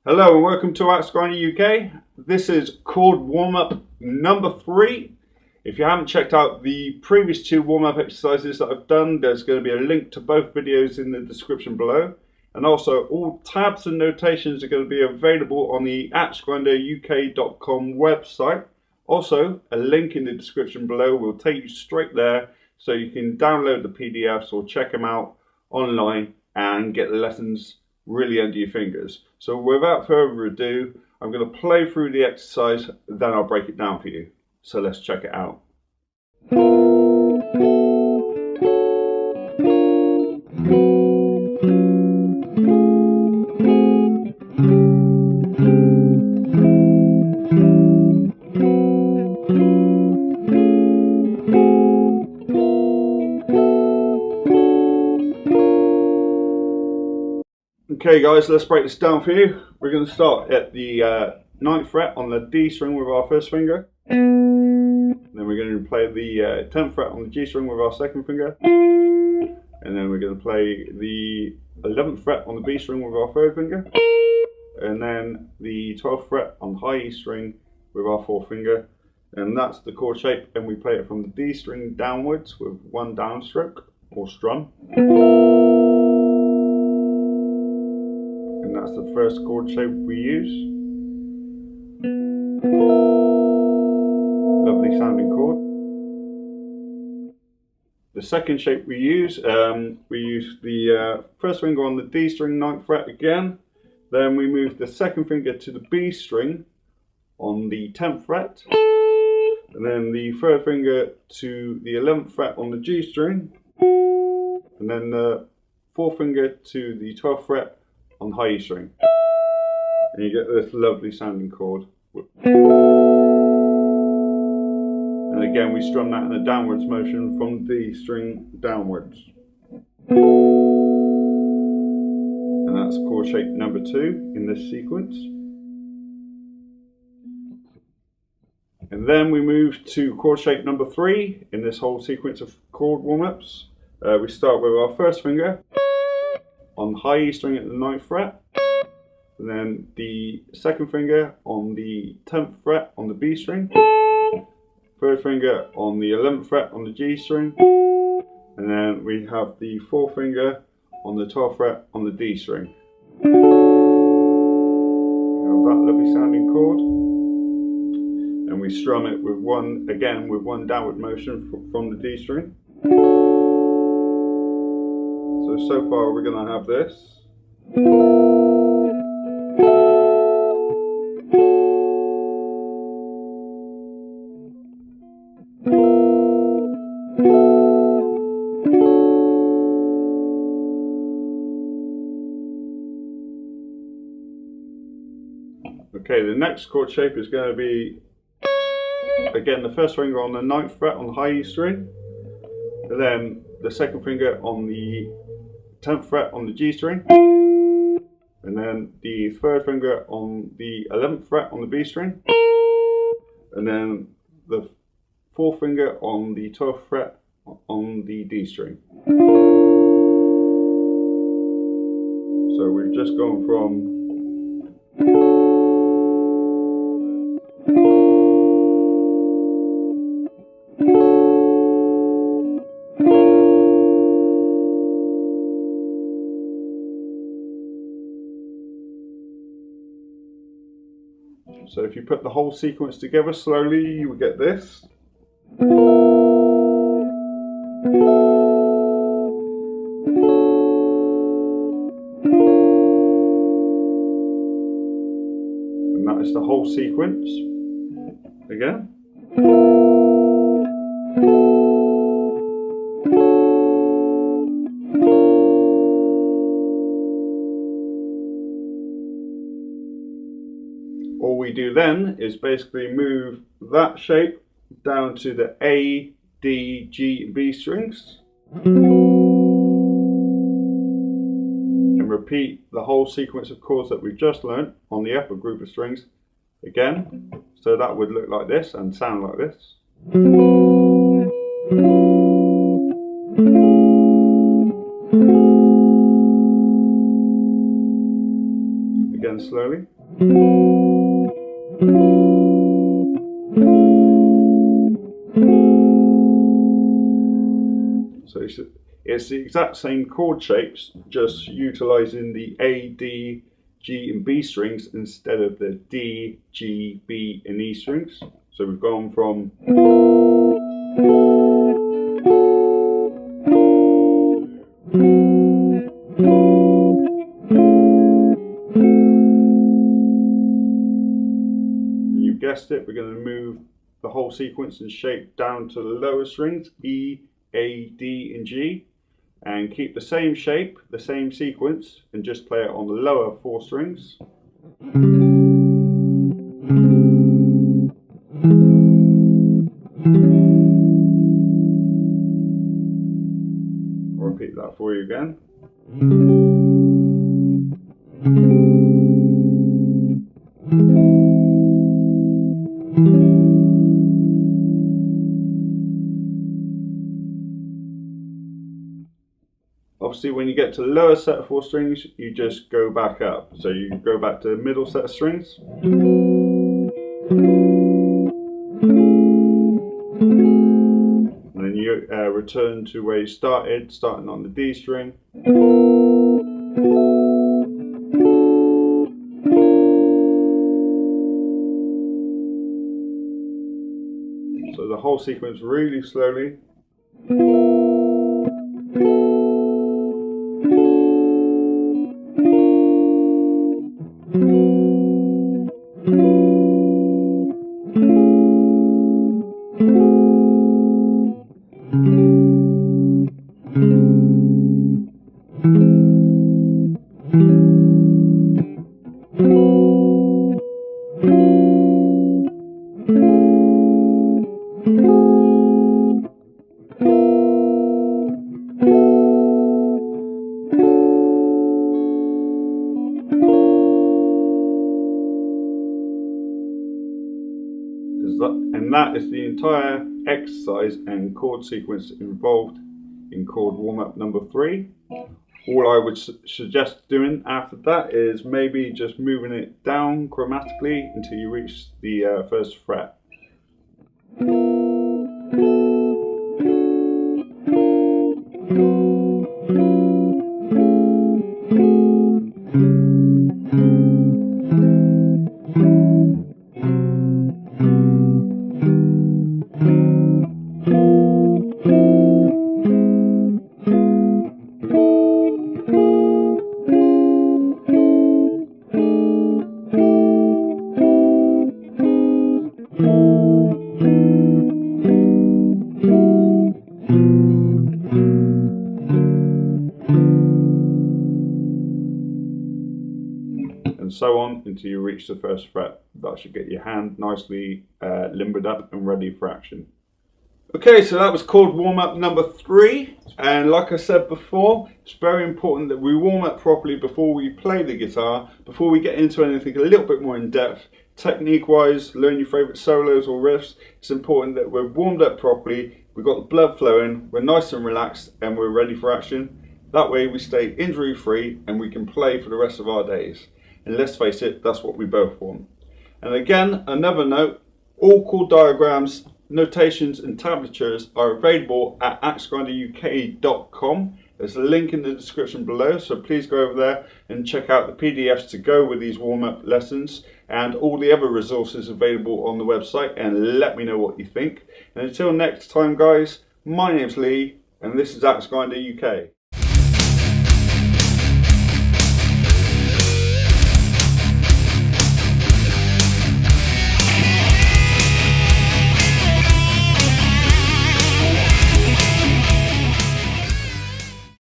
Hello and welcome to AXEGRINDERUK UK. This is chord warm-up number 3. If you haven't checked out the previous 2 warm-up exercises that I've done, there's going to be a link to both videos in the description below. And also all tabs and notations are going to be available on the AXEGRINDERUK.com website. Also, a link in the description below will take you straight there so you can download the PDFs or check them out online and get the lessons really under your fingers. So without further ado, I'm going to play through the exercise, then I'll break it down for you. So let's check it out. Okay guys, let's break this down for you. We're going to start at the 9th fret on the D string with our first finger. Then we're going to play the 10th fret on the G string with our second finger. And then we're going to play the 11th fret on the B string with our third finger. And then the 12th fret on the high E string with our fourth finger. And that's the chord shape, and we play it from the D string downwards with one downstroke or strum. And that's the first chord shape we use. Lovely sounding chord. The second shape we use the first finger on the D string 9th fret again. Then we move the second finger to the B string on the 10th fret. And then the third finger to the 11th fret on the G string. And then the fourth finger to the 12th fret on high E string, and you get this lovely sounding chord. And again we strum that in a downwards motion from D string downwards, and that's chord shape number 2 in this sequence. And then we move to chord shape number 3 in this whole sequence of chord warm-ups. We start with our first finger on high E string at the 9th fret, and then the second finger on the 10th fret on the B string, third finger on the 11th fret on the G string, and then we have the fourth finger on the 12th fret on the D string. We have that lovely sounding chord, and we strum it with one downward motion from the D string. So far we're going to have this. Okay, the next chord shape is going to be, again, the first finger on the 9th fret on the high E string, and then the second finger on the 10th fret on the G string, and then the third finger on the 11th fret on the B string, and then the fourth finger on the 12th fret on the D string. So we've just gone from So if you put the whole sequence together slowly, you will get this. And that is the whole sequence again. All we do then is basically move that shape down to the A, D, G, and B strings, and repeat the whole sequence of chords that we've just learnt on the upper group of strings again. So that would look like this and sound like this. Again slowly. So it's the exact same chord shapes, just utilising the A, D, G and B strings instead of the D, G, B and E strings. So we've gone from you guessed it, we're going to move the whole sequence and shape down to the lower strings, E, A, D and G, and keep the same shape, the same sequence, and just play it on the lower 4 strings. I'll repeat that for you again. Obviously, when you get to the lower set of 4 strings, you just go back up. So you go back to the middle set of strings. And then you return to where you started, starting on the D string. So the whole sequence really slowly. And that is the entire exercise and chord sequence involved in chord warm-up number 3. All I would suggest doing after that is maybe just moving it down chromatically until you reach the first fret. And so on until you reach the first fret. That should get your hand nicely limbered up and ready for action. Okay, so that was chord warm-up number 3, and like I said before, it's very important that we warm up properly before we play the guitar, before we get into anything a little bit more in depth. Technique wise, learn your favourite solos or riffs. It's important that we're warmed up properly, we've got the blood flowing, we're nice and relaxed, and we're ready for action. That way we stay injury free and we can play for the rest of our days. And let's face it, that's what we both want. And again, another note, all chord diagrams, notations and tablatures are available at AXEGRINDERUK.com. There's a link in the description below, so please go over there and check out the PDFs to go with these warm-up lessons and all the other resources available on the website, and let me know what you think. And until next time guys, my name's Lee and this is AXEGRINDER UK.